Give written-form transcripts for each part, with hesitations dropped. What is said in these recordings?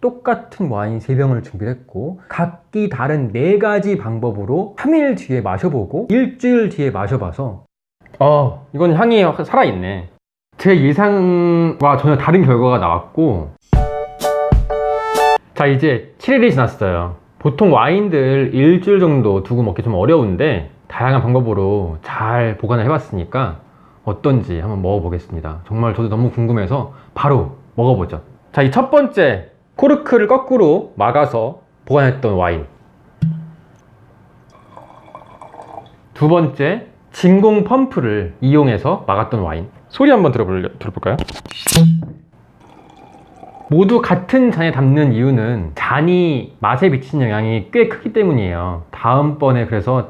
똑같은 와인 3병을 준비를 했고 각기 다른 4가지 방법으로 3일 뒤에 마셔보고 일주일 뒤에 마셔봐서 이건 향이 살아있네. 제 예상과 전혀 다른 결과가 나왔고, 자 이제 7일이 지났어요. 보통 와인들 일주일 정도 두고 먹기 좀 어려운데 다양한 방법으로 잘 보관을 해봤으니까 어떤지 한번 먹어보겠습니다. 정말 저도 너무 궁금해서 바로 먹어보죠. 자, 이 첫 번째 코르크를 거꾸로 막아서 보관했던 와인. 두 번째 진공 펌프를 이용해서 막았던 와인. 소리 한번 들어볼까요? 모두 같은 잔에 담는 이유는 잔이 맛에 미치는 영향이 꽤 크기 때문이에요. 다음번에 그래서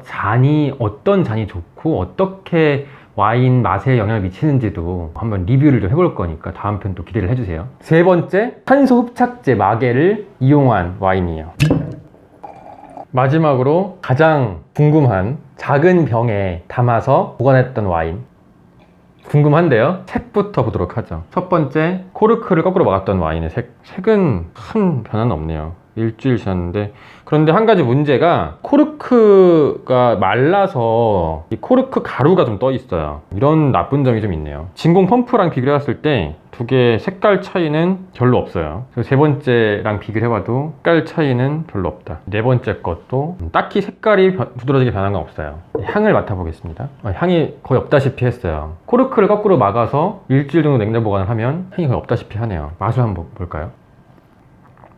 어떤 잔이 좋고 어떻게 와인 맛에 영향을 미치는지도 한번 리뷰를 좀 해볼 거니까 다음 편 또 기대를 해주세요. 세 번째, 탄소 흡착제 마개를 이용한 와인이에요. 마지막으로 가장 궁금한 작은 병에 담아서 보관했던 와인. 궁금한데요? 색부터 보도록 하죠. 첫 번째, 코르크를 거꾸로 막았던 와인의 색은 큰 변화는 없네요. 일주일 지났는데, 그런데 한 가지 문제가 코르크가 말라서 이 코르크 가루가 좀 떠 있어요. 이런 나쁜 점이 좀 있네요. 진공 펌프랑 비교를 해봤을 때 두 개의 색깔 차이는 별로 없어요. 그리고 세 번째랑 비교를 해봐도 색깔 차이는 별로 없다. 네 번째 것도 딱히 색깔이 두드러지게 변한 건 없어요. 향을 맡아보겠습니다. 향이 거의 없다시피 했어요. 코르크를 거꾸로 막아서 일주일 정도 냉장 보관을 하면 향이 거의 없다시피 하네요. 맛을 한번 볼까요?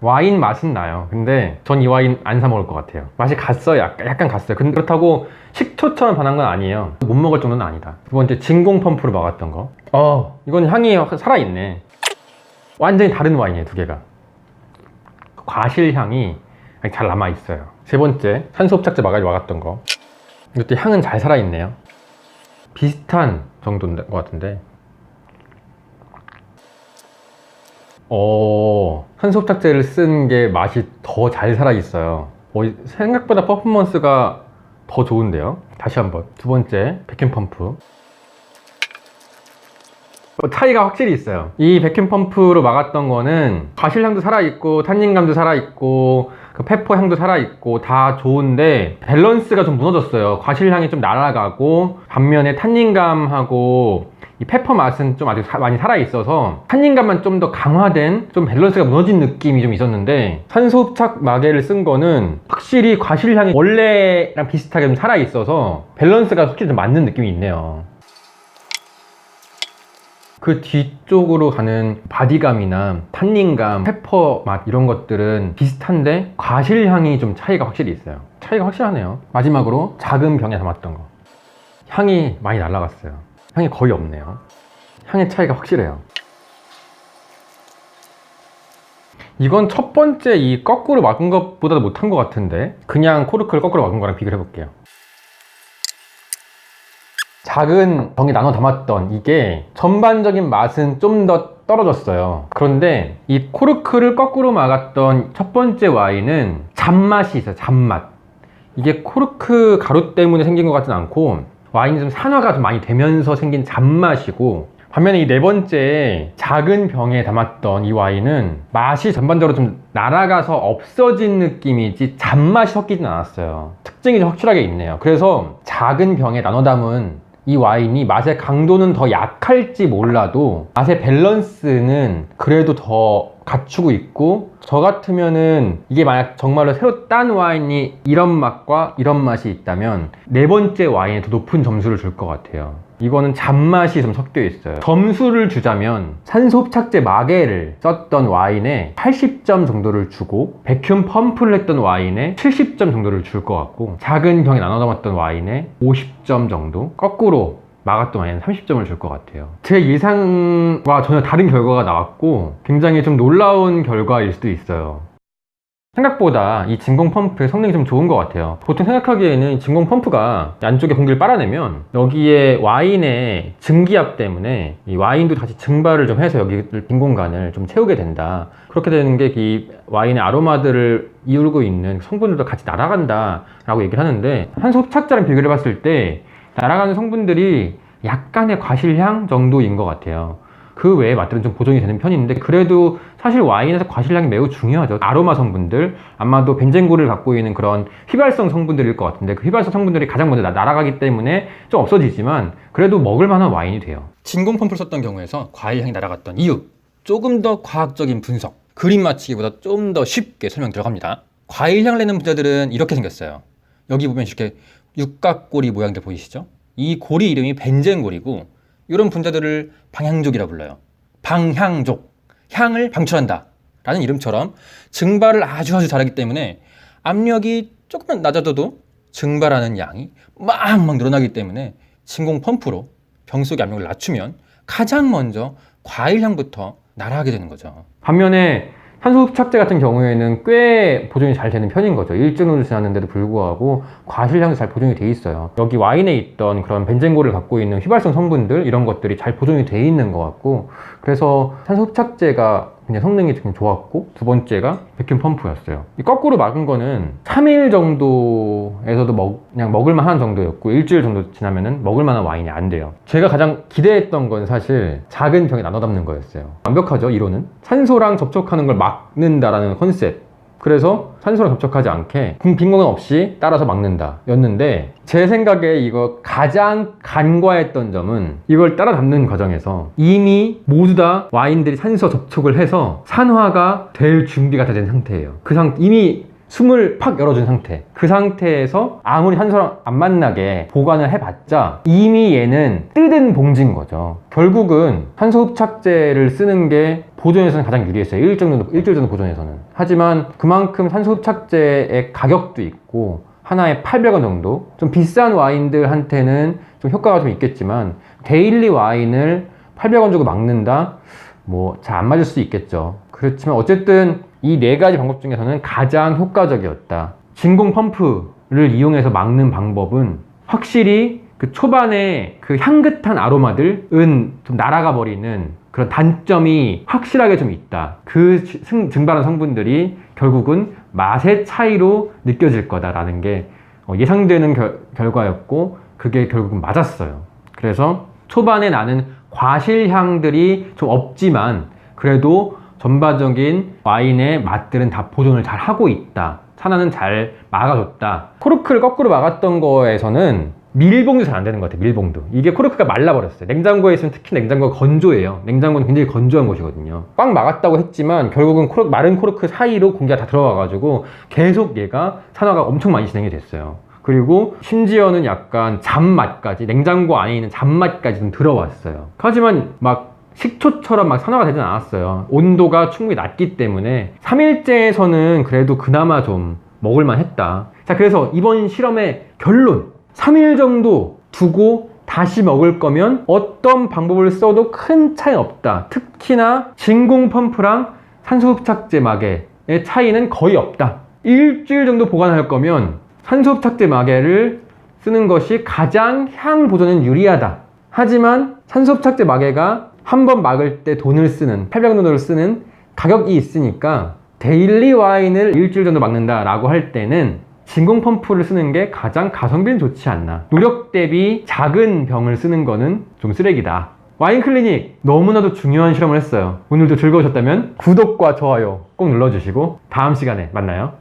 와인 맛은 나요. 근데 전 이 와인 안 사 먹을 것 같아요. 맛이 갔어요. 약간 갔어요. 근데 그렇다고 식초처럼 변한 건 아니에요. 못 먹을 정도는 아니다. 두 번째, 진공 펌프로 막았던 거. 이건 향이 살아있네. 완전히 다른 와인이에요, 두 개가. 과실 향이 잘 남아있어요. 세 번째, 탄소 흡착제 막았던 거. 이것도 향은 잘 살아있네요. 비슷한 정도인 것 같은데. 탄소 흡착제를 쓴 게 맛이 더 잘 살아있어요. 생각보다 퍼포먼스가 더 좋은데요. 다시 한번. 두 번째, 백큐ම් 펌프. 차이가 확실히 있어요. 이 백큐ම් 펌프로 막았던 거는 과실향도 살아있고 탄닌감도 살아있고 그 페퍼 향도 살아있고 다 좋은데 밸런스가 좀 무너졌어요. 과실향이 좀 날아가고 반면에 탄닌감하고 이 페퍼 맛은 좀 아주 많이 살아있어서 탄닌감만 좀 더 강화된 좀 밸런스가 무너진 느낌이 좀 있었는데, 탄소 흡착 마개를 쓴 거는 확실히 과실향이 원래랑 비슷하게 좀 살아있어서 밸런스가 확실히 좀 맞는 느낌이 있네요. 그 뒤쪽으로 가는 바디감이나 탄닌감, 페퍼 맛 이런 것들은 비슷한데 과실향이 좀 차이가 확실히 있어요. 차이가 확실하네요. 마지막으로 작은 병에 담았던 거. 향이 많이 날아갔어요. 향이 거의 없네요. 향의 차이가 확실해요. 이건 첫 번째 이 거꾸로 막은 것보다도 못한 것 같은데, 그냥 코르크를 거꾸로 막은 거랑 비교를 해볼게요. 작은 병에 나눠 담았던 이게 전반적인 맛은 좀 더 떨어졌어요. 그런데 이 코르크를 거꾸로 막았던 첫 번째 와인은 잔맛이 있어요. 잔맛. 이게 코르크 가루 때문에 생긴 것 같진 않고 와인이 좀 산화가 좀 많이 되면서 생긴 잔맛이고, 반면에 이 네 번째 작은 병에 담았던 이 와인은 맛이 전반적으로 좀 날아가서 없어진 느낌이지 잔맛이 섞이진 않았어요. 특징이 좀 확실하게 있네요. 그래서 작은 병에 나눠 담은 이 와인이 맛의 강도는 더 약할지 몰라도 맛의 밸런스는 그래도 더 갖추고 있고, 저 같으면은 이게 만약 정말로 새로 딴 와인이 이런 맛과 이런 맛이 있다면 네 번째 와인에 더 높은 점수를 줄 것 같아요. 이거는 잔맛이 좀 섞여 있어요. 점수를 주자면 산소 흡착제 마개를 썼던 와인에 80점 정도를 주고, 백큐ම් 펌프를 했던 와인에 70점 정도를 줄 것 같고, 작은 병에 나눠 담았던 와인에 50점 정도, 거꾸로 막았던 와인은 30점을 줄 것 같아요. 제 예상과 전혀 다른 결과가 나왔고 굉장히 좀 놀라운 결과일 수도 있어요. 생각보다 이 진공 펌프의 성능이 좀 좋은 것 같아요. 보통 생각하기에는 진공 펌프가 안쪽에 공기를 빨아내면 여기에 와인의 증기압 때문에 이 와인도 다시 증발을 좀 해서 여기 빈 공간을 좀 채우게 된다. 그렇게 되는 게 이 와인의 아로마들을 이루고 있는 성분들도 같이 날아간다 라고 얘기를 하는데, 탄소 흡착제랑 비교를 해봤을 때 날아가는 성분들이 약간의 과실향 정도인 것 같아요. 그 외의 맛들은 좀 보존이 되는 편인데, 그래도 사실 와인에서 과실량이 매우 중요하죠. 아로마 성분들, 아마도 벤젠구를 갖고 있는 그런 휘발성 성분들일 것 같은데, 그 휘발성 성분들이 가장 먼저 날아가기 때문에 좀 없어지지만 그래도 먹을 만한 와인이 돼요. 진공 펌프를 썼던 경우에서 과일향이 날아갔던 이유, 조금 더 과학적인 분석, 그림 맞히기보다 좀 더 쉽게 설명 들어갑니다. 과일향을 내는 분자들은 이렇게 생겼어요. 여기 보면 이렇게 육각고리 모양들 보이시죠? 이 고리 이름이 벤젠골이고, 이런 분자들을 방향족이라 불러요. 방향족, 향을 방출한다 라는 이름처럼 증발을 아주 잘하기 때문에 압력이 조금만 낮아져도 증발하는 양이 막 늘어나기 때문에 진공 펌프로 병 속의 압력을 낮추면 가장 먼저 과일향부터 날아가게 되는 거죠. 반면에 산소 흡착제 같은 경우에는 꽤 보존이 잘 되는 편인 거죠. 일정 정도 지났는데도 불구하고 과실향도 잘 보존이 돼 있어요. 여기 와인에 있던 그런 벤젠골을 갖고 있는 휘발성 성분들, 이런 것들이 잘 보존이 돼 있는 것 같고, 그래서 산소 흡착제가 그냥 성능이 좀 좋았고, 두 번째가 백큐um 펌프였어요. 이 거꾸로 막은 거는 3일 정도에서도 그냥 먹을 만한 정도였고, 일주일 정도 지나면은 먹을 만한 와인이 안 돼요. 제가 가장 기대했던 건 사실 작은 병에 나눠 담는 거였어요. 완벽하죠, 이론은? 산소랑 접촉하는 걸 막는다라는 컨셉. 그래서 산소랑 접촉하지 않게 빈 공간 없이 따라서 막는다 였는데, 제 생각에 이거 가장 간과했던 점은 이걸 따라 담는 과정에서 이미 모두 다 와인들이 산소 접촉을 해서 산화가 될 준비가 다 된 상태예요. 이미 숨을 팍 열어준 상태. 그 상태에서 아무리 산소랑 안 만나게 보관을 해봤자 이미 얘는 뜯은 봉지인 거죠. 결국은 산소 흡착제를 쓰는 게 보존에서는 가장 유리했어요. 일주일 정도 보존에서는. 하지만 그만큼 산소 흡착제의 가격도 있고, 하나에 800원 정도? 좀 비싼 와인들한테는 좀 효과가 좀 있겠지만, 데일리 와인을 800원 주고 막는다? 뭐 잘 안 맞을 수 있겠죠. 그렇지만 어쨌든 이 네 가지 방법 중에서는 가장 효과적이었다. 진공 펌프를 이용해서 막는 방법은 확실히 그 초반에 그 향긋한 아로마들은 좀 날아가 버리는 그런 단점이 확실하게 좀 있다. 그 증발한 성분들이 결국은 맛의 차이로 느껴질 거다라는 게 예상되는 결과였고, 그게 결국은 맞았어요. 그래서 초반에 나는 과실향들이 좀 없지만 그래도 전반적인 와인의 맛들은 다 보존을 잘 하고 있다. 산화는 잘 막아줬다. 코르크를 거꾸로 막았던 거에서는 밀봉도 잘 안 되는 것 같아요. 밀봉도. 이게 코르크가 말라버렸어요. 냉장고에 있으면 특히 냉장고가 건조해요. 냉장고는 굉장히 건조한 곳이거든요. 꽉 막았다고 했지만 결국은 마른 코르크 사이로 공기가 다 들어가가지고 계속 얘가 산화가 엄청 많이 진행이 됐어요. 그리고 심지어는 약간 잔맛까지, 냉장고 안에 있는 잔맛까지 좀 들어왔어요. 하지만 막 식초처럼 막 산화가 되진 않았어요. 온도가 충분히 낮기 때문에 3일째에서는 그래도 그나마 좀 먹을만 했다. 자, 그래서 이번 실험의 결론, 3일 정도 두고 다시 먹을 거면 어떤 방법을 써도 큰 차이 없다. 특히나 진공 펌프랑 산소 흡착제 마개의 차이는 거의 없다. 일주일 정도 보관할 거면 산소 흡착제 마개를 쓰는 것이 가장 향 보존엔 유리하다. 하지만 산소 흡착제 마개가 한 번 막을 때 800원 정도를 쓰는 가격이 있으니까 데일리 와인을 일주일 정도 막는다 라고 할 때는 진공 펌프를 쓰는 게 가장 가성비는 좋지 않나. 노력 대비 작은 병을 쓰는 거는 좀 쓰레기다. 와인 클리닉 너무나도 중요한 실험을 했어요. 오늘도 즐거우셨다면 구독과 좋아요 꼭 눌러주시고 다음 시간에 만나요.